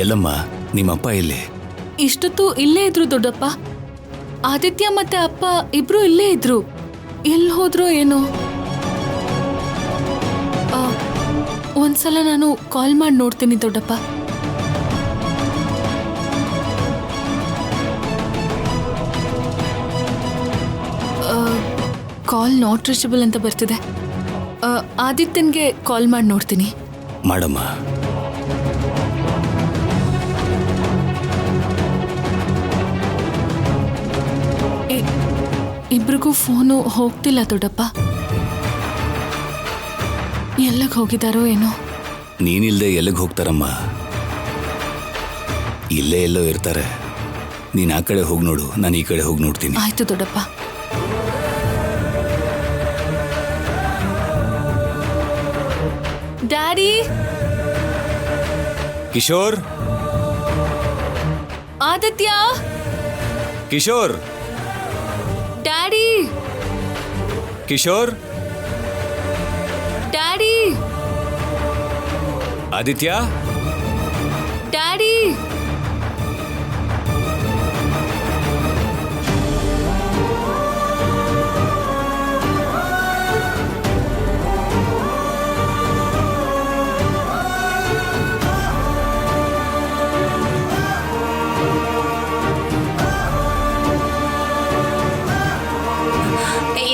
ಎಲ್ಲಮ್ಮ ನಿಮ್ಮಪ್ಪ ಎಲ್ಲಿ? ಇಷ್ಟೊತ್ತು ಇಲ್ಲೇ ಇದ್ರು ದೊಡ್ಡಪ್ಪ. ಆದಿತ್ಯ ಮತ್ತೆ ಅಪ್ಪ ಇಬ್ರು ಇಲ್ಲೇ ಇದ್ರು. ಎಲ್ಲಿ ಹೋದ್ರು ಏನೋ. ಒಂದ್ಸಲ ನಾನು ಕಾಲ್ ಮಾಡಿ ನೋಡ್ತೀನಿ ದೊಡ್ಡಪ್ಪ. ಕಾಲ್ ನಾಟ್ ರೀಚಬಲ್ ಅಂತ ಬರ್ತಿದೆ. ಆದಿತ್ಯನ್ಗೆ ಕಾಲ್ ಮಾಡಿ ನೋಡ್ತೀನಿ. ಮಾಡಮ್ಮ. ಇಬ್ರಿಗೂ ಫೋನು ಹೋಗ್ತಿಲ್ಲ ದೊಡ್ಡಪ್ಪ. ಎಲ್ಲಿಗೆ ಹೋಗಿದಾರೋ ಏನೋ. ನೀನಿಲ್ದೆ ಎಲ್ಲಿಗೆ ಹೋಗ್ತಾರಮ್ಮ? ಇಲ್ಲೇ ಎಲ್ಲೋ ಇರ್ತಾರೆ. ನೀನ್ ಆ ಕಡೆ ಹೋಗಿ ನೋಡು, ನಾನು ಈ ಕಡೆ ಹೋಗಿ ನೋಡ್ತೀನಿ. ಆಯ್ತು ದೊಡ್ಡಪ್ಪ. Daddy. Kishore. Aditya. Kishore. Daddy. Kishore. Daddy. Aditya. Daddy.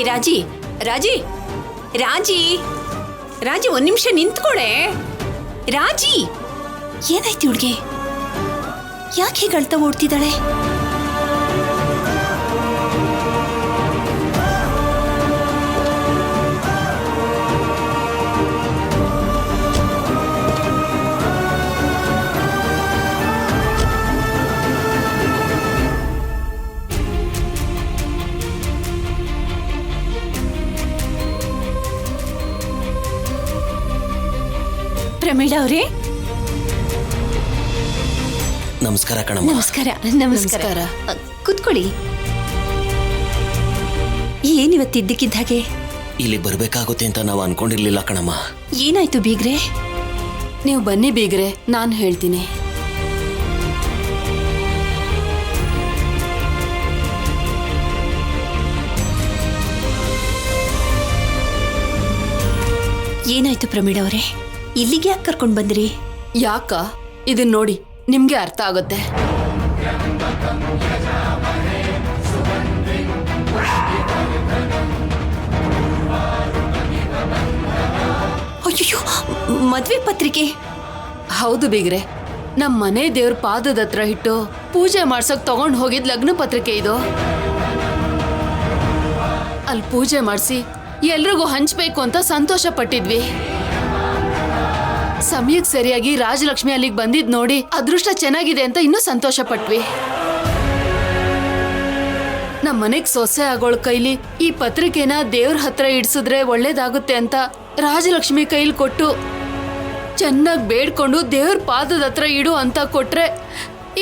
ರಾಜಿ ರಾಜಿ ರಾಜಿ ರಾಜಿ ಒಂದ್ ನಿಮಿಷ ನಿಂತ್ಕೊಳೆ. ರಾಜಿ ಏನಾಯ್ತು ಇವಳಿಗೆ? ಯಾಕೆ ಹೀಗೆ ಅಳ್ತಾ ಓಡ್ತಿದ್ದಾಳೆ? ಪ್ರಮೀಳಾ ಅವರೇ, ನಮಸ್ಕಾರ ಕಣಮ್ಮ. ನಮಸ್ಕಾರ. ನಮಸ್ಕಾರ. ಕೂತ್ಕೊಳ್ಳಿ. ಏನಿವತ್ತಿದ್ದಕ್ಕಿದ್ದ ಹಾಗೆ ಇಲ್ಲಿ ಬರ್ಬೇಕಾಗುತ್ತೆ ಅಂತ ನಾವು ಅನ್ಕೊಂಡಿರ್ಲಿಲ್ಲ ಕಣಮ್ಮ. ಏನಾಯ್ತು ಬೀಗ್ರೆ? ನೀವು ಬನ್ನಿ ಬೀಗ್ರೆ, ನಾನು ಹೇಳ್ತೀನಿ. ಏನಾಯ್ತು ಪ್ರಮೀಳಾ ಅವರೇ? ಇಲ್ಲಿಗೆ ಯಾಕೆ ಕರ್ಕೊಂಡು ಬಂದ್ರಿ? ಯಾಕ? ಇದನ್ನ ನೋಡಿ, ನಿಮ್ಗೆ ಅರ್ಥ ಆಗುತ್ತೆ. ಅಯ್ಯೋ, ಮದ್ವೆ ಪತ್ರಿಕೆ? ಹೌದು ಬೀಗ್ರೆ, ನಮ್ಮ ಮನೆ ದೇವ್ರ ಪಾದದ ಹತ್ರ ಇಟ್ಟು ಪೂಜೆ ಮಾಡ್ಸಕ್ ತಗೊಂಡ್ ಹೋಗಿದ್ ಲಗ್ನ ಪತ್ರಿಕೆ ಇದು. ಅಲ್ಲಿ ಪೂಜೆ ಮಾಡಿಸಿ ಎಲ್ರಿಗೂ ಹಂಚ್ಬೇಕು ಅಂತ ಸಂತೋಷ ಪಟ್ಟಿದ್ವಿ. ಸಮಯಕ್ಕೆ ಸರಿಯಾಗಿ ರಾಜಲಕ್ಷ್ಮಿ ಅಲ್ಲಿಗೆ ಬಂದಿದ್ ನೋಡಿ ಅದೃಷ್ಟ ಚೆನ್ನಾಗಿದೆ ಅಂತ ಇನ್ನೂ ಸಂತೋಷ ಪಟ್ವಿ. ನಮ್ಮ ಮನೆಗ್ ಸೊಸೆ ಆಗೋಳ್ ಕೈಲಿ ಈ ಪತ್ರಿಕೆನ ದೇವ್ರ ಹತ್ರ ಇಡ್ಸಿದ್ರೆ ಒಳ್ಳೇದಾಗುತ್ತೆ ಅಂತ ರಾಜಲಕ್ಷ್ಮಿ ಕೈಲಿ ಕೊಟ್ಟು ಚೆನ್ನಾಗಿ ಬೇಡ್ಕೊಂಡು ದೇವ್ರ ಪಾದದ ಹತ್ರ ಇಡು ಅಂತ ಕೊಟ್ರೆ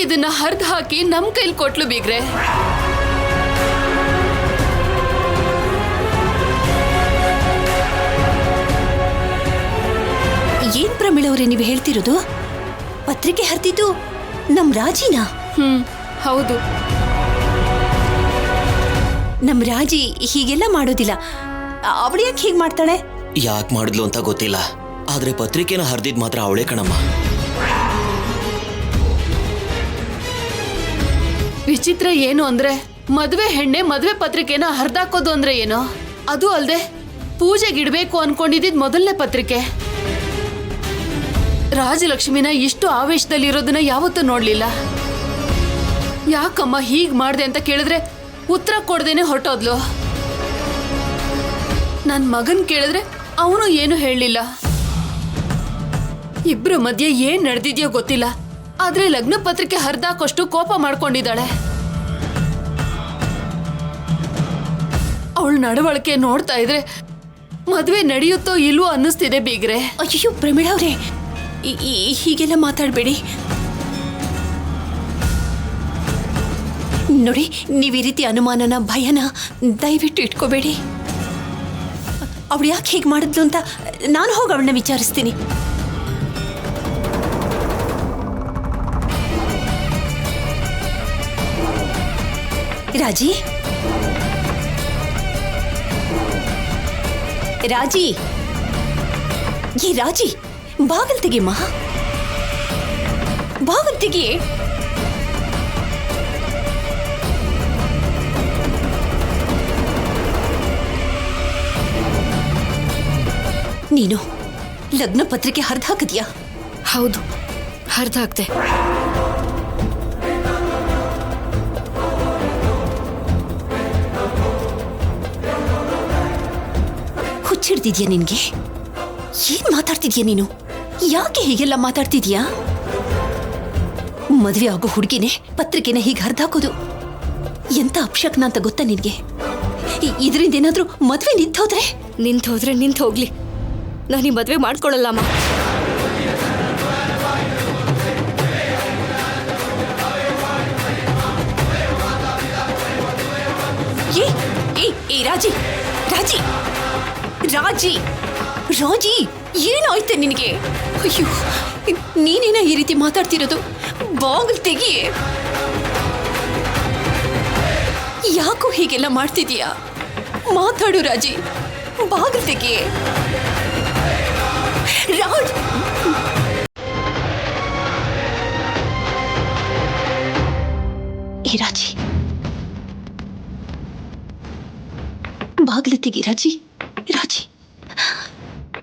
ಇದನ್ನ ಹರ್ದ್ ಹಾಕಿ ನಮ್ ಕೈಲಿ ಕೊಟ್ಲು ಬೀಗ್ರೆ. ಏನ್ ಪ್ರಮೀಳವ್ರೆ ನೀವು ಹೇಳ್ತಿರೋದು? ಪತ್ರಿಕೆ ಹರಿದಿದ್ದು ನಮ್ ರಾಜಿನಾ? ಹೌದು. ನಮ್ ರಾಜಿ ಹೀಗೆಲ್ಲ ಮಾಡೋದಿಲ್ಲ. ಅವಳು ಯಾಕೆ ಹೀಗೆ ಮಾಡ್ತಾಳೆ? ಯಾಕೆ ಮಾಡಿದ್ಲು ಅಂತ ಗೊತ್ತಿಲ್ಲ, ಆದ್ರೆ ಪತ್ರಿಕೆನ ಹರಿದಿದ್ ಮಾತ್ರ ಅವಳೇ ಕಣಮ್ಮ. ವಿಚಿತ್ರ ಏನು ಅಂದ್ರೆ ಮದ್ವೆ ಹೆಣ್ಣೆ ಮದ್ವೆ ಪತ್ರಿಕೆನ ಹರ್ದಾಕೋದು ಅಂದ್ರೆ ಏನೋ. ಅದು ಅಲ್ದೆ ಪೂಜೆಗಿಡ್ಬೇಕು ಅನ್ಕೊಂಡಿದ್ದಿದ್ ಮೊದಲನೇ ಪತ್ರಿಕೆ. ರಾಜಲಕ್ಷ್ಮಿನ ಇಷ್ಟು ಆವೇಶದಲ್ಲಿರೋದನ್ನ ಯಾವತ್ತೂ ನೋಡ್ಲಿಲ್ಲ. ಯಾಕಮ್ಮ ಹೀಗ್ ಮಾಡ್ದೆ ಅಂತ ಕೇಳಿದ್ರೆ ಉತ್ತರ ಕೊಡ್ದೇನೆ ಹೊರಟೋದ್ಲು. ನನ್ ಮಗನ್ ಕೇಳಿದ್ರೆ ಅವನು ಏನು ಹೇಳಲಿಲ್ಲ. ಇಬ್ರು ಮಧ್ಯೆ ಏನ್ ನಡೆದಿದ್ಯೋ ಗೊತ್ತಿಲ್ಲ, ಆದ್ರೆ ಲಗ್ನ ಪತ್ರಿಕೆ ಹರಿದಾಕೋಷ್ಟು ಕೋಪ ಮಾಡ್ಕೊಂಡಿದ್ದಾಳೆ. ಅವಳ ನಡವಳಿಕೆ ನೋಡ್ತಾ ಇದ್ರೆ ಮದ್ವೆ ನಡೆಯುತ್ತೋ ಇಲ್ವೋ ಅನ್ನಿಸ್ತಿದೆ ಬೀಗ್ರೆ. ಅಯ್ಯೋ ಪ್ರಮೀಳಾ ಅವ್ರೆ, ಹೀಗೆಲ್ಲ ಮಾತಾಡಬೇಡಿ ನೋಡಿ. ನೀವು ಈ ರೀತಿ ಅನುಮಾನನ ಭಯನ ದಯವಿಟ್ಟು ಇಟ್ಕೋಬೇಡಿ. ಅವಳು ಯಾಕೆ ಹೀಗೆ ಮಾಡಿದ್ಲು ಅಂತ ನಾನು ಹೋಗಿ ಅವಳನ್ನ ವಿಚಾರಿಸ್ತೀನಿ. ರಾಜಿ ರಾಜಿ ಈ ರಾಜಿ ಬಾಗಿಲು ತೆಗಿಯಮ್ಮ, ಬಾಗಿಲು ತೆಗಿ. ನೀನು ಲಗ್ನ ಪತ್ರಿಕೆ ಹರಿದು ಹಾಕಿದ್ಯಾ? ಹೌದು, ಹರಿದಾಕ್ದೆ. ಹುಚ್ಚಿಡ್ತಿದ್ಯಾ ನಿನ್ಗೆ? ಏನ್ ಮಾತಾಡ್ತಿದ್ಯಾ ನೀನು? ಯಾಕೆ ಹೀಗೆಲ್ಲ ಮಾತಾಡ್ತಿದ್ಯಾ? ಮದ್ವೆ ಆಗೋ ಹುಡುಗಿನೇ ಪತ್ರಿಕೆನ ಹೀಗೆ ಹರಿದಾಕೋದು ಎಂತ ಅಪಶಕ್ನ ಅಂತ ಗೊತ್ತಾ ನಿನ್ಗೆ? ಇದರಿಂದ ಏನಾದ್ರೂ ಮದ್ವೆ ನಿಂತೋದ್ರೆ? ನಿಂತೋದ್ರೆ ನಿಂತು ಹೋಗ್ಲಿ, ನಾನು ಈ ಮದ್ವೆ ಮಾಡ್ಕೊಳ್ಳಲ್ಲಮ್ಮ. ಏ ರಾಜಿ ರಾಜಿ ರಾಜಿ ರಾಜಿ ಏನಾಯ್ತೆ ನಿನಗೆ? ಅಯ್ಯೋ, ನೀನೇನ ಈ ರೀತಿ ಮಾತಾಡ್ತಿರೋದು? ಬಾಗಿಲು ತೆಗಿ. ಯಾಕೋ ಹೀಗೆಲ್ಲ ಮಾಡ್ತಿದೀಯಾ? ಮಾತಾಡು ರಾಜಿ, ಬಾಗಿಲು ತೆಗಿ. ರಾಜ್, ಏ ರಾಜಿ, ಬಾಗಿಲು ತೆಗಿ ರಾಜಿ. ರಾಜಿ,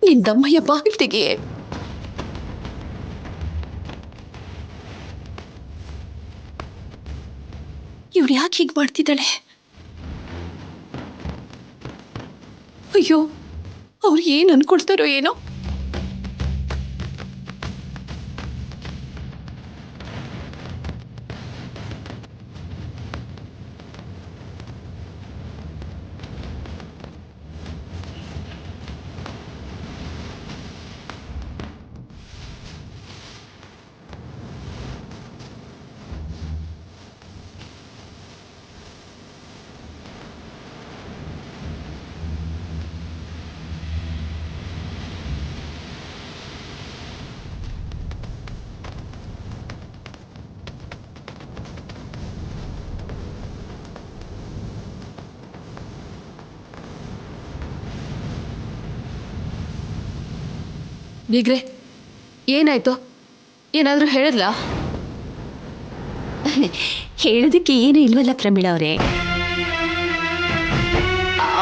ನಿನ್ ದಮ್ಮಯ್ಯ ಬಾಗಿಲು ತೆಗಿ. ಇವಳು ಯಾಕೆ ಹೀಗೆ ಮಾಡ್ತಿದ್ದಾಳೆ? ಅಯ್ಯೋ, ಅವ್ರು ಏನ್ ಅನ್ಕೊಳ್ತಾರೋ ಏನೋ. ಬೀಗ್ರೆ, ಏನಾಯ್ತು? ಏನಾದರೂ ಹೇಳಿದ್ಲಾ? ಹೇಳೋದಕ್ಕೆ ಏನು ಇಲ್ವಲ್ಲ ಪ್ರಮೀಳಾ ಅವರೇ.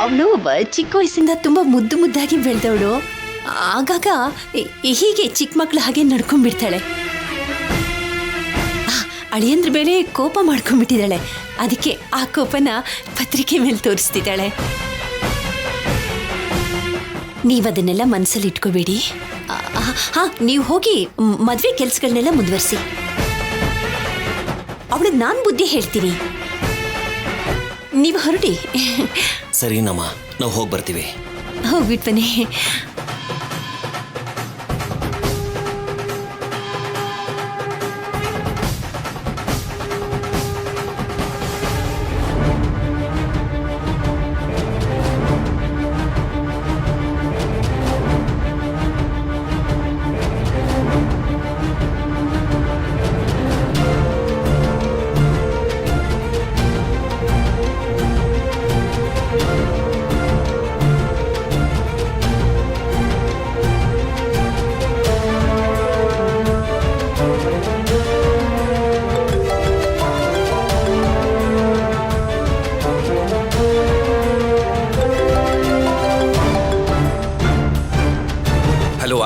ಅವಳು ಚಿಕ್ಕ ವಯಸ್ಸಿಂದ ತುಂಬಾ ಮುದ್ದು ಮುದ್ದಾಗಿ ಬೆಳೆದವಳು. ಆಗಾಗ ಹೀಗೆ ಚಿಕ್ಕ ಮಕ್ಕಳು ಹಾಗೆ ನಡ್ಕೊಂಡ್ಬಿಡ್ತಾಳೆ. ಅಳಿಯಂದ್ರ ಬೇರೆ ಕೋಪ ಮಾಡ್ಕೊಂಡ್ಬಿಟ್ಟಿದ್ದಾಳೆ. ಅದಕ್ಕೆ ಆ ಕೋಪನ ಪತ್ರಿಕೆ ಮೇಲೆ ತೋರಿಸ್ತಿದ್ದಾಳೆ. ನೀವದನ್ನೆಲ್ಲ ಮನಸ್ಸಲ್ಲಿ ಇಟ್ಕೋಬೇಡಿ. ನೀವು ಹೋಗಿ ಮದುವೆ ಕೆಲಸಗಳನ್ನೆಲ್ಲ ಮುಂದುವರಿಸಿ. ಅವಳಿಗೆ ನಾನು ಬುದ್ಧಿ ಹೇಳ್ತೀನಿ, ನೀವು ಹೊರಡಿ. ಸರಿನಮ್ಮ, ನಾವು ಹೋಗಿ ಬರ್ತೀವಿ. ಹೋಗ್ಬಿಟ್ಟು ಬನ್ನಿ.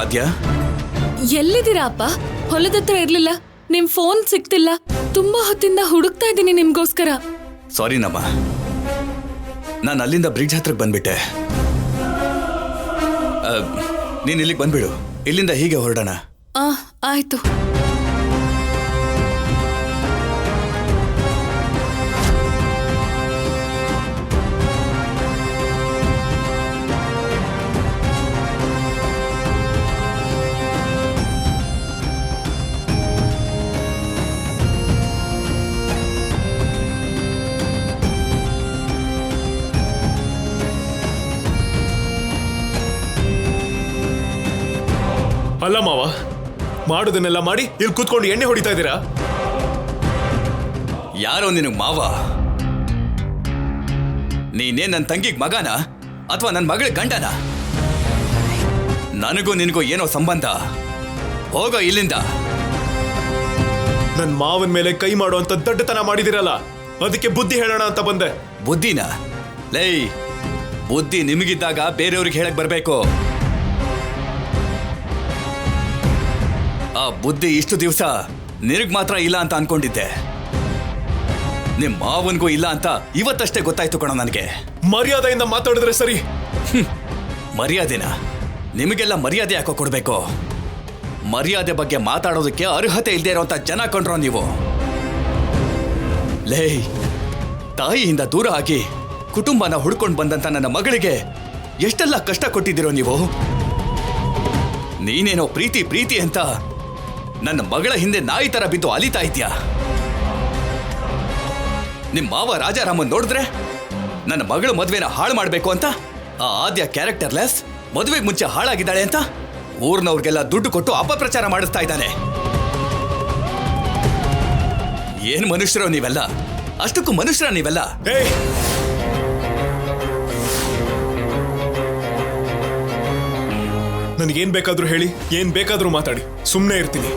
ಆದ್ಯ, ಎಲ್ಲಿದ್ದೀರಾ ಅಪ್ಪ? ಹೊಲದ ಹತ್ರ ಇರ್ಲಿಲ್ಲ, ನಿಮ್ ಫೋನ್ ಸಿಗ್ತಿಲ್ಲ. ತುಂಬಾ ಹೊತ್ತಿಂದ ಹುಡುಕ್ತಾ ಇದ್ದೀನಿ ನಿಮ್ಗೋಸ್ಕರ. ಸಾರಿ ನಮ್ಮ, ನಾನು ಅಲ್ಲಿಂದ ಬ್ರಿಡ್ಜ್ ಹತ್ರಕ್ಕೆ ಬಂದ್ಬಿಟ್ಟೆ. ನೀನ್ ಇಲ್ಲಿಗೆ ಬಂದ್ಬಿಡು, ಇಲ್ಲಿಂದ ಹೀಗೆ ಹೊರಡೋಣ. ಆಯ್ತು. ಅಲ್ಲ ಮಾವ, ಮಾಡೋದನ್ನೆಲ್ಲ ಮಾಡಿ ಇಲ್ಲಿ ಕೂತ್ಕೊಂಡು ಎಣ್ಣೆ ಹೊಡಿತಾ ಇದ್ದೀರಾ? ಯಾರೋ ನಿನಗೆ ಮಾವ? ನೀನೇ ನನ್ನ ತಂಗಿಗೆ ಮಗನ ಅಥವಾ ನನ್ನ ಮಗಳ ಗಂಡನ? ನನಗೂ ನಿನಗೂ ಏನೋ ಸಂಬಂಧ. ಹೋಗೋ ಇಲ್ಲಿಂದ. ನನ್ ಮಾವನ್ ಮೇಲೆ ಕೈ ಮಾಡುವಂತ ದಡ್ಡತನ ಮಾಡಿದಿರಲ್ಲ, ಅದಕ್ಕೆ ಬುದ್ಧಿ ಹೇಳೋಣ ಅಂತ ಬಂದೆ. ಬುದ್ಧಿನ? ಲೈ, ಬುದ್ಧಿ ನಿಮಗಿದ್ದಾಗ ಬೇರೆಯವ್ರಿಗೆ ಹೇಳಕ್ ಬರ್ಬೇಕು. ಆ ಬುದ್ಧಿ ಇಷ್ಟು ದಿವಸ ನಿನಗ್ ಮಾತ್ರ ಇಲ್ಲ ಅಂತ ಅನ್ಕೊಂಡಿದ್ದೆ. ನಿಮ್ ಮಾವನ್ಗೂ ಇಲ್ಲ ಅಂತ ಇವತ್ತಷ್ಟೇ ಗೊತ್ತಾಯ್ತು ಕಣೋ ನನಗೆ. ಮರ್ಯಾದೆಯಿಂದ ಮಾತಾಡಿದ್ರೆ ಸರಿ. ಮರ್ಯಾದೆನ? ನಿಮಗೆಲ್ಲ ಮರ್ಯಾದೆ ಯಾಕೋ ಕೊಡ್ಬೇಕು? ಮರ್ಯಾದೆ ಬಗ್ಗೆ ಮಾತಾಡೋದಕ್ಕೆ ಅರ್ಹತೆ ಇಲ್ಲದೆ ಇರೋಂಥ ಜನ ಕೊಂಡ್ರೋ ನೀವು. ಲೇ, ತಾಯಿಯಿಂದ ದೂರ ಆಗಿ ಕುಟುಂಬನ ಹುಡ್ಕೊಂಡು ಬಂದಂತ ನನ್ನ ಮಗಳಿಗೆ ಎಷ್ಟೆಲ್ಲ ಕಷ್ಟ ಕೊಟ್ಟಿದ್ದೀರೋ ನೀವು. ನೀನೇನೋ ಪ್ರೀತಿ ಪ್ರೀತಿ ಅಂತ ನನ್ನ ಮಗಳ ಹಿಂದೆ ನಾಯಿ ತರ ಬಿದ್ದು ಅಲಿತಾ ಇದ್ಯಾ. ನಿಮ್ ಮಾವ ರಾಜಾರಾಮನ್ ನೋಡಿದ್ರೆ ನನ್ನ ಮಗಳ ಮದ್ವೆನ ಹಾಳು ಮಾಡ್ಬೇಕು ಅಂತ ಆ ಆದ್ಯ ಕ್ಯಾರೆಕ್ಟರ್ಲೆಸ್ ಮದುವೆಗೆ ಮುಂಚೆ ಹಾಳಾಗಿದ್ದಾಳೆ ಅಂತ ಊರ್ನವ್ರಿಗೆಲ್ಲ ದುಡ್ಡು ಕೊಟ್ಟು ಅಪಪ್ರಚಾರ ಮಾಡಿಸ್ತಾ ಇದ್ದಾನೆ. ಏನ್ ಮನುಷ್ಯರೋ ನೀವೆಲ್ಲ? ಅಷ್ಟಕ್ಕೂ ಮನುಷ್ಯರ ನೀವೆಲ್ಲ? ನನಗೇನ್ ಬೇಕಾದ್ರೂ ಹೇಳಿ, ಏನ್ ಬೇಕಾದ್ರೂ ಮಾತಾಡಿ, ಸುಮ್ಮನೆ ಇರ್ತೀನಿ.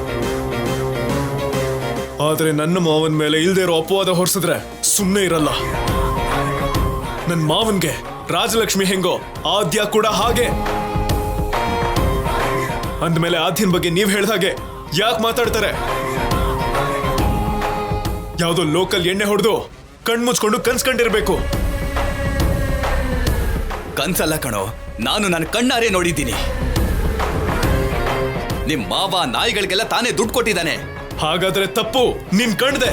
ಆದ್ರೆ ನನ್ನ ಮಾವನ್ ಮೇಲೆ ಇಲ್ದೇ ಇರೋ ಅಪವಾದ ಹೊರಿಸಿದ್ರೆ ಸುಮ್ಮನೆ ಇರಲ್ಲ. ನನ್ನ ಮಾವನ್ಗೆ ರಾಜಲಕ್ಷ್ಮಿ ಹೆಂಗೋ ಆದ್ಯ ಕೂಡ ಹಾಗೆ. ಅಂದ್ಮೇಲೆ ಆದ್ಯನ್ ಬಗ್ಗೆ ನೀವ್ ಹೇಳ್ದಾಗೆ ಯಾಕೆ ಮಾತಾಡ್ತಾರೆ? ಯಾವ್ದೋ ಲೋಕಲ್ ಎಣ್ಣೆ ಹೊಡೆದು ಕಣ್ಮುಚ್ಕೊಂಡು ಕನ್ಸ್ಕೊಂಡಿರ್ಬೇಕು. ಕನ್ಸಲ್ಲ ಕಣೋ, ನಾನು ನನ್ನ ಕಣ್ಣಾರೆ ನೋಡಿದ್ದೀನಿ. ನಿಮ್ ಮಾವ ನಾಯಿಗಳಿಗೆಲ್ಲ ತಾನೇ ದುಡ್ಡು ಕೊಟ್ಟಿದ್ದಾನೆ. ಹಾಗಾದ್ರೆ ತಪ್ಪು ನಿನ್ ಕಣ್ದೆ.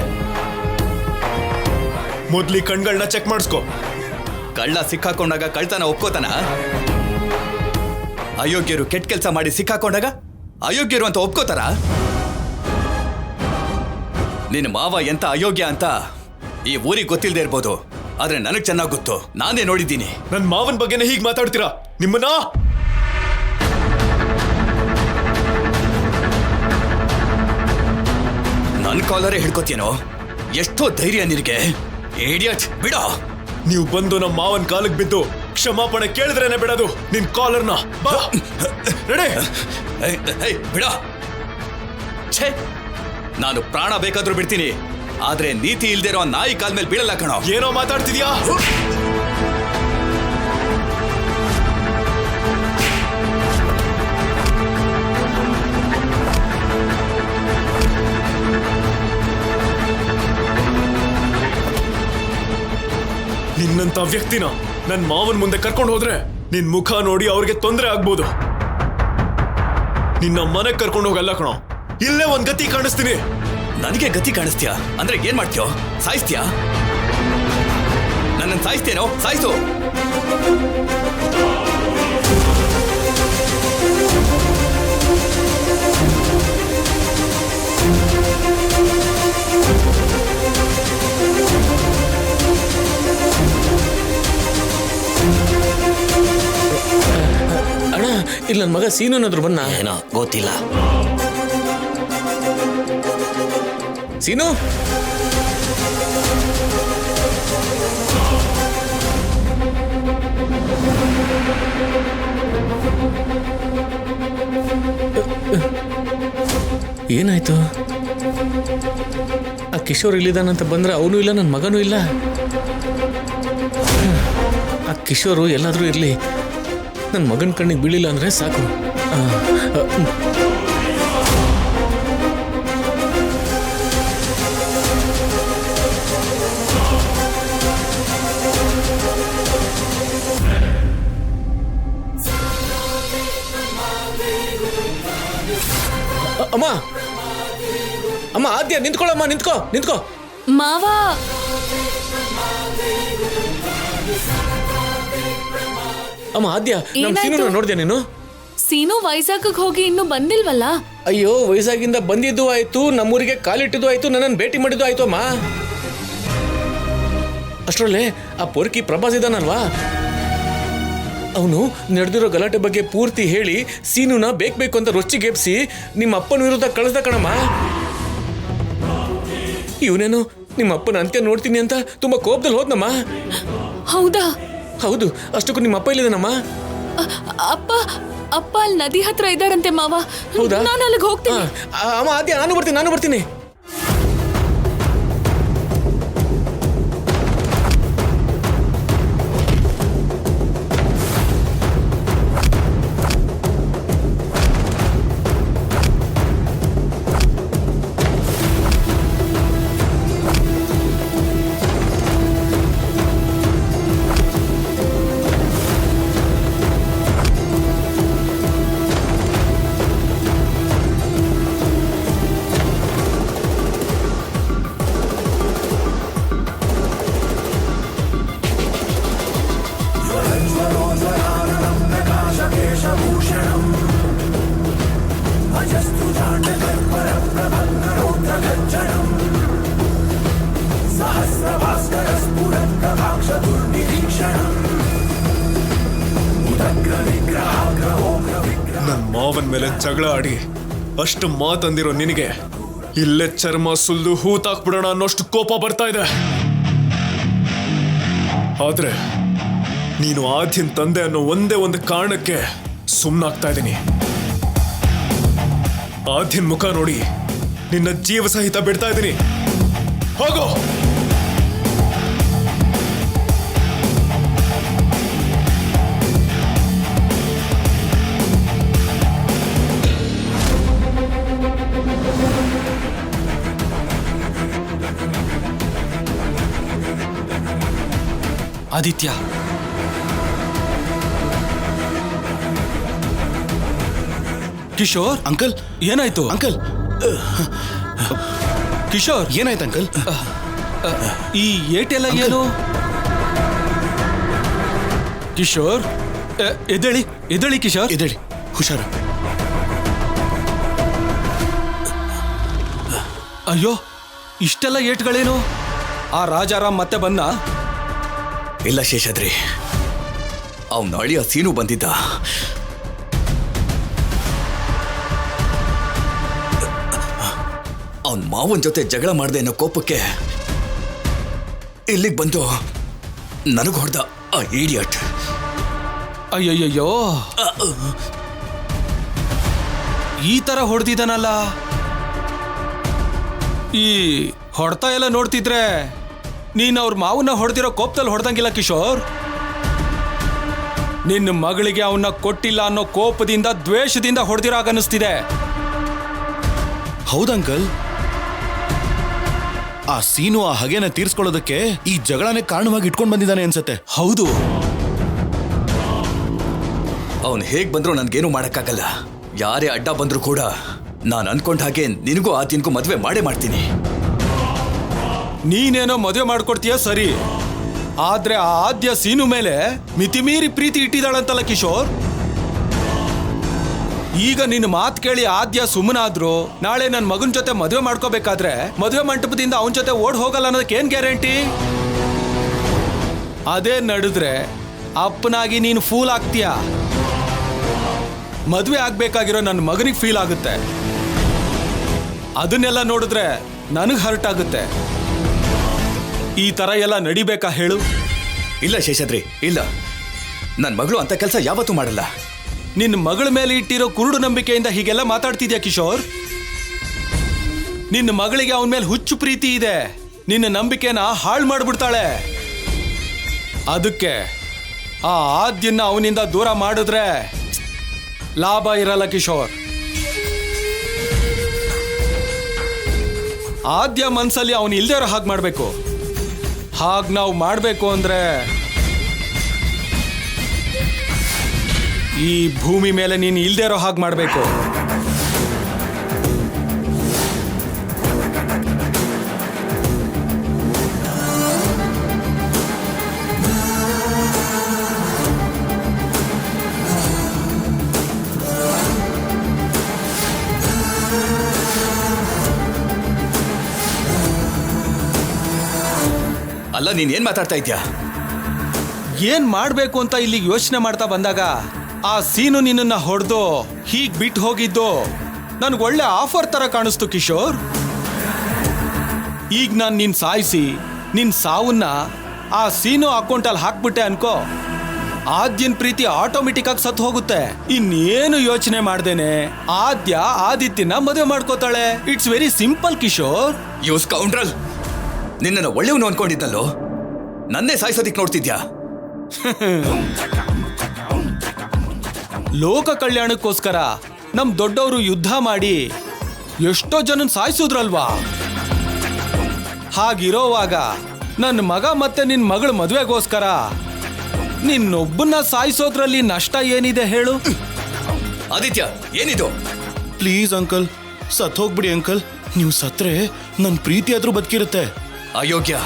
ಮೊದ್ಲಿ ಕಣ್ಗಳನ್ನ ಚೆಕ್ ಮಾಡಿಸ್ಕೊ. ಕಳ್ಳ ಸಿಕ್ಕಾಕೊಂಡಾಗ ಕಳ್ತನ ಒಪ್ಕೋತಾನ? ಅಯೋಗ್ಯರು ಕೆಟ್ಟ ಕೆಲಸ ಮಾಡಿ ಸಿಕ್ಕಾಕೊಂಡಾಗ ಅಯೋಗ್ಯರು ಅಂತ ಒಪ್ಕೋತಾರ? ನಿನ್ನ ಮಾವ ಎಂತ ಅಯೋಗ್ಯ ಅಂತ ಈ ಊರಿಗೆ ಗೊತ್ತಿಲ್ಲದೆ ಇರ್ಬೋದು, ಆದ್ರೆ ನನಗ್ ಚೆನ್ನಾಗ್ ಗೊತ್ತು. ನಾನೇ ನೋಡಿದ್ದೀನಿ. ನನ್ ಮಾವನ್ ಬಗ್ಗೆನೇ ಹೀಗ್ ಮಾತಾಡ್ತೀರಾ? ನಿಮ್ಮನ್ನ ನನ್ ಕಾಲರೇ ಹಿಡ್ಕೋತೀನೋ? ಎಷ್ಟೋ ಧೈರ್ಯ ನಿನಗೆ? ಏಡಿಯಟ್, ಬಿಡೋ. ನೀವು ಬಂದು ನಮ್ಮ ಮಾವನ್ ಕಾಲಕ್ಕೆ ಬಿದ್ದು ಕ್ಷಮಾಪಣೆ ಕೇಳಿದ್ರೇನೆ ಬಿಡೋದು ನಿನ್ ಕಾಲರ್ನ. ಬಿಡ. ಛೇ, ನಾನು ಪ್ರಾಣ ಬೇಕಾದ್ರೂ ಬಿಡ್ತೀನಿ, ಆದ್ರೆ ನೀತಿ ಇಲ್ದಿರೋ ನಾಯಿ ಕಾಲ್ ಮೇಲೆ ಬೀಳಲ್ಲ ಕಣೋ. ಏನೋ ಮಾತಾಡ್ತಿದ್ಯಾ? ನಿನ್ನಂತ ವ್ಯಕ್ತಿನ ನನ್ ಮಾವನ್ ಮುಂದೆ ಕರ್ಕೊಂಡು ಹೋದ್ರೆ ನಿನ್ ಮುಖ ನೋಡಿ ಅವ್ರಿಗೆ ತೊಂದರೆ ಆಗ್ಬೋದು. ನಿನ್ನ ಮನೆಗೆ ಕರ್ಕೊಂಡು ಹೋಗಲ್ಲ ಕಣೋ, ಇಲ್ಲೇ ಒಂದ್ ಗತಿ ಕಾಣಿಸ್ತೀನಿ. ನನಗೆ ಗತಿ ಕಾಣಿಸ್ತೀಯಾ? ಅಂದ್ರೆ ಏನ್ ಮಾಡ್ತೀಯೋ? ಸಾಯಿಸ್ತೀಯಾ? ನನ್ನನ್ನು ಸಾಯಿಸ್ತೇನೋ? ಸಾಯಿಸು. ಅಣ್ಣ, ಇಲ್ಲಿ ನನ್ನ ಮಗ ಸೀನು ಅನ್ನೋದ್ರು ಬನ್ನ. ಏನೋ ಗೊತ್ತಿಲ್ಲ. ಸೀನು, ಏನಾಯ್ತು? ಆ ಕಿಶೋರ್ ಇಲ್ಲಿದ್ದಾನಂತ ಬಂದ್ರೆ ಅವನು ಇಲ್ಲ, ನನ್ನ ಮಗನೂ ಇಲ್ಲ. ಆ ಕಿಶೋರು ಎಲ್ಲಾದ್ರೂ ಇರ್ಲಿ, ನನ್ನ ಮಗನ ಕಣ್ಣಿಗೆ ಬೀಳಿಲ್ಲ ಅಂದ್ರೆ ಸಾಕು. ಅಮ್ಮ, ಅಮ್ಮ, ಆದ್ಯ ನಿಂತ್ಕೊಳ್ಳಮ್ಮ, ನಿಂತ್ಕೋ, ನಿಂತ್ಕೋ. ಮಾವ, ಅಮ್ಮ ಆದ್ಯ, ನಮ್ಮ ಸೀನು ನೋಡ್ದೆ ನೀನು? ಸೀನು ವೈಜಾಗ್ ಹೋಗಿ ಇನ್ನೂ ಬಂದಿಲ್ವಲ್ಲ? ಅಯ್ಯೋ, ವೈಜಾಗಿಂದ ಬಂದಿದ್ದು ಆಯ್ತು, ನಮ್ಮೂರಿಗೆ ಕಾಲಿಟ್ಟಿದ್ದು ಆಯ್ತು, ನನ್ನನ್ನು ಭೇಟಿ ಮಾಡಿದ್ದು ಆಯ್ತು ಅಮ್ಮ. ಅಷ್ಟರಲ್ಲೇ ಆ ಪೊರ್ಕಿ ಪ್ರಭಾಸ್ ಇದ್ದಾನಲ್ವಾ, ಅವನು ನಡೆದಿರೋ ಗಲಾಟೆ ಬಗ್ಗೆ ಪೂರ್ತಿ ಹೇಳಿ ಸೀನುನ ಬೇಕು ಅಂತ ರೊಚ್ಚಿಗೆಬ್ಸಿ ನಿಮ್ಮ ಅಪ್ಪನ ವಿರುದ್ಧ ಕಳಿಸ್ದ ಕಣಮ್ಮ. ಇವನೇನು ನಿಮ್ಮ ಅಪ್ಪನ ಅಂತ್ಯ ನೋಡ್ತೀನಿ ಅಂತ ತುಂಬಾ ಕೋಪದಲ್ಲಿ ಹೋದ್ನಮ್ಮ. ಹೌದಾ? ಹೌದು, ಅಷ್ಟಕ್ಕೂ ನಿಮ್ಮ ಅಪ್ಪ ಇಲ್ಲಿದ್ದಾನಮ್ಮ. ಅಪ್ಪ ಅಪ್ಪ ಅಲ್ಲಿ ನದಿ ಹತ್ರ ಇದ್ದಾರಂತೆ ಮಾವ. ಹೌದಾ? ನಾನು ಅಲ್ಲಿಗೆ ಹೋಗ್ತೀನಿ. ಅಮ್ಮ ಆದ್ಯ, ನಾನು ಬರ್ತೀನಿ. ನನ್ ಮಾವನ್ ಮೇಲೆ ಜಗಳ ಆಡಿ ಅಷ್ಟು ಮಾತಂದಿರೋ ನಿನಗೆ ಇಲ್ಲೇ ಚರ್ಮ ಸುಲ್ದು ಹೂತಾಕ್ಬಿಡೋಣ ಅನ್ನೋಷ್ಟು ಕೋಪ ಬರ್ತಾ ಇದೆ. ಆದ್ರೆ ನೀನು ಆದ್ಯನ್ ತಂದೆ ಅನ್ನೋ ಒಂದೇ ಒಂದು ಕಾರಣಕ್ಕೆ ಸುಮ್ಮನಾಗ್ತಾ ಇದ್ದೀನಿ. ಆದ್ಯನ್ ಮುಖ ನೋಡಿ ನಿನ್ನ ಜೀವ ಸಹಿತ ಬಿಡ್ತಾ ಇದ್ದೀನಿ. ಹೋಗೋ. ಆದಿತ್ಯ, ಕಿಶೋರ್ ಅಂಕಲ್, ಏನಾಯ್ತು? ಅಂಕಲ್, ಕಿಶೋರ್ ಏನಾಯ್ತು ಅಂಕಲ್? ಈ ಏಟೆಲ್ಲ ಏನು? ಕಿಶೋರ್ ಎದ್ದೇಳಿ ಕಿಶೋರ್, ಎದ್ದೇಳಿ, ಹುಷಾರ. ಅಯ್ಯೋ, ಇಷ್ಟೆಲ್ಲ ಏಟ್ಗಳೇನು? ಆ ರಾಜಾರಾಮ್ ಮತ್ತೆ ಬಂದ? ಇಲ್ಲ ಶೇಷಾದ್ರಿ, ಅವನ ಅಳಿಯ ಸೀನು ಬಂದಿದ್ದ. ಅವನ್ ಮಾವನ್ ಜೊತೆ ಜಗಳ ಮಾಡ್ದೆ ಅನ್ನೋ ಕೋಪಕ್ಕೆ ಇಲ್ಲಿಗೆ ಬಂದು ನನಗೆ ಹೊಡೆದ ಆ ಇಡಿಯಟ್. ಅಯ್ಯಯ್ಯೋ, ಈ ತರ ಹೊಡೆದಿದ್ದಾನಲ್ಲ. ಈ ಹೊಡ್ತಾ ಎಲ್ಲ ನೋಡ್ತಿದ್ರೆ ನೀನ್ ಅವ್ರ ಮಾವನ್ನ ಹೊಡೆದಿರೋ ಕೋಪದಲ್ಲಿ ಹೊಡೆದಂಗಿಲ್ಲ ಕಿಶೋರ್. ನಿನ್ನ ಮಗಳಿಗೆ ಅವನ್ನ ಕೊಟ್ಟಿಲ್ಲ ಅನ್ನೋ ಕೋಪದಿಂದ, ದ್ವೇಷದಿಂದ ಹೊಡೆದಿರೋ ಆಗನ್ನಿಸ್ತಿದೆ. ಹೌದಂಕಲ್, ಆ ಸೀನು ಆ ಹಗೆನ ತೀರ್ಸ್ಕೊಳ್ಳೋದಕ್ಕೆ ಈ ಜಗಳನೇ ಕಾರಣವಾಗಿ ಇಟ್ಕೊಂಡ್ ಬಂದಿದ್ದಾನೆ ಅನ್ಸತ್ತೆ. ಹೌದು, ಅವನು ಹೇಗ್ ಬಂದ್ರೂ ನನ್ಗೇನು ಮಾಡಕ್ಕಾಗಲ್ಲ. ಯಾರೇ ಅಡ್ಡ ಬಂದ್ರು ಕೂಡ ನಾನು ಅನ್ಕೊಂಡ ಹಾಗೆ ನಿನಗೂ ಆದ್ಯನ್ಗೂ ಮದ್ವೆ ಮಾಡೇ ಮಾಡ್ತೀನಿ. ನೀನೇನೋ ಮದುವೆ ಮಾಡ್ಕೊಡ್ತೀಯ ಸರಿ, ಆದ್ರೆ ಆ ಆದ್ಯ ಸೀನು ಮೇಲೆ ಮಿತಿಮೀರಿ ಪ್ರೀತಿ ಇಟ್ಟಿದ್ದಾಳಂತಲ್ಲ ಕಿಶೋರ್. ಈಗ ನಿನ್ನ ಮಾತು ಕೇಳಿ ಆದ್ಯ ಸುಮ್ಮನಾದ್ರು ನಾಳೆ ನನ್ನ ಮಗನ ಜೊತೆ ಮದುವೆ ಮಾಡ್ಕೋಬೇಕಾದ್ರೆ ಮದುವೆ ಮಂಟಪದಿಂದ ಅವನ ಜೊತೆ ಓಡ್ ಹೋಗಲ್ಲ ಅನ್ನೋದಕ್ಕೆ ಏನ್ ಗ್ಯಾರಂಟಿ? ಅದೇ ನಡೆದ್ರೆ ಅಪ್ಪನಾಗಿ ನೀನು ಫೂಲ್ ಆಗ್ತೀಯ. ಮದುವೆ ಆಗ್ಬೇಕಾಗಿರೋ ನನ್ನ ಮಗನಿಗೆ ಫೀಲ್ ಆಗುತ್ತೆ. ಅದನ್ನೆಲ್ಲ ನೋಡಿದ್ರೆ ನನಗೆ ಹರ್ಟ್ ಆಗುತ್ತೆ. ಈ ತರ ಎಲ್ಲ ನಡಿಬೇಕಾ ಹೇಳು? ಇಲ್ಲ ಶೇಷಾದ್ರಿ, ಇಲ್ಲ. ನನ್ನ ಮಗಳು ಅಂತ ಕೆಲಸ ಯಾವತ್ತೂ ಮಾಡಲ್ಲ. ನಿನ್ನ ಮಗಳ ಮೇಲೆ ಇಟ್ಟಿರೋ ಕುರುಡು ನಂಬಿಕೆಯಿಂದ ಹೀಗೆಲ್ಲ ಮಾತಾಡ್ತಿದ್ಯಾ ಕಿಶೋರ್? ನಿನ್ನ ಮಗಳಿಗೆ ಅವನ ಮೇಲೆ ಹುಚ್ಚು ಪ್ರೀತಿ ಇದೆ. ನಿನ್ನ ನಂಬಿಕೆನ ಹಾಳು ಮಾಡ್ಬಿಡ್ತಾಳೆ. ಅದಕ್ಕೆ ಆ ಆದ್ಯನ್ನ ಅವನಿಂದ ದೂರ ಮಾಡಿದ್ರೆ ಲಾಭ ಇರಲ್ಲ ಕಿಶೋರ್. ಆದ್ಯ ಮನ್ಸಲ್ಲಿ ಅವನು ಇಲ್ದೇ ಇರೋ ಹಾಗೆ ಮಾಡಬೇಕು. ಹಾಗೆ ನಾವು ಮಾಡಬೇಕು ಅಂದ್ರೆ ಈ ಭೂಮಿ ಮೇಲೆ ನೀನು ಇಲ್ದೇ ಇರೋ ಹಾಗೆ ಮಾಡಬೇಕು. ಅಲ್ಲ, ನೀನ್ ಏನ್ ಮಾತಾಡ್ತಾ ಇದ್ಯಾ? ಏನ್ ಮಾಡ್ಬೇಕು ಅಂತ ಇಲ್ಲಿಗೆ ಯೋಚನೆ ಮಾಡ್ತಾ ಬಂದಾಗ ಆ ಸೀನು ನಿನ್ನ ಹೊಡೆದು ಹೀಗ್ ಬಿಟ್ಟು ಹೋಗಿದ್ದು ನನ್ಗೊಳ್ಳೆ ಆಫರ್ ತರ ಕಾಣಿಸ್ತು ಕಿಶೋರ್. ಈಗ ನಾನು ನಿನ್ ಸಾಯಿಸಿ ನಿನ್ ಸಾವನ್ನ ಆ ಸೀನು ಅಕೌಂಟಲ್ಲಿ ಹಾಕ್ಬಿಟ್ಟೆ ಅನ್ಕೋ, ಆದ್ಯನ್ ಪ್ರೀತಿ ಆಟೋಮೆಟಿಕ್ ಆಗಿ ಸತ್ತು ಹೋಗುತ್ತೆ. ಇನ್ನೇನು ಯೋಚನೆ ಮಾಡ್ದೇನೆ ಆದ್ಯ ಆದಿತ್ಯನ ಮದುವೆ ಮಾಡ್ಕೋತಾಳೆ. It's very simple Kishore. You scoundrel, ನಿನ್ನನ್ನು ಒಳ್ಳೆಯವನು ಅನ್ಕೊಂಡಿದ್ದಲ್ಲೋ, ನನ್ನೇ ಸಾಯಿಸೋದಿಕ್ ನೋಡ್ತಿದ್ಯಾ? ಲೋಕ ಕಲ್ಯಾಣಕ್ಕೋಸ್ಕರ ನಮ್ ದೊಡ್ಡವರು ಯುದ್ಧ ಮಾಡಿ ಎಷ್ಟೋ ಜನನ್ ಸಾಯಿಸಿದ್ರಲ್ವಾ? ಹಾಗಿರೋವಾಗ ನನ್ನ ಮಗ ಮತ್ತೆ ನಿನ್ ಮಗಳ ಮದುವೆಗೋಸ್ಕರ ನಿನ್ನೊಬ್ಬನ್ನ ಸಾಯಿಸೋದ್ರಲ್ಲಿ ನಷ್ಟ ಏನಿದೆ ಹೇಳು? ಆದಿತ್ಯ, ಏನಿದು? ಪ್ಲೀಸ್ ಅಂಕಲ್, ಸತ್ ಹೋಗ್ಬಿಡಿ ಅಂಕಲ್. ನೀವು ಸತ್ರೆ ನನ್ನ ಪ್ರೀತಿ ಆದ್ರೂ ಬದುಕಿರುತ್ತೆ. ಅಯೋಗ್ಯ.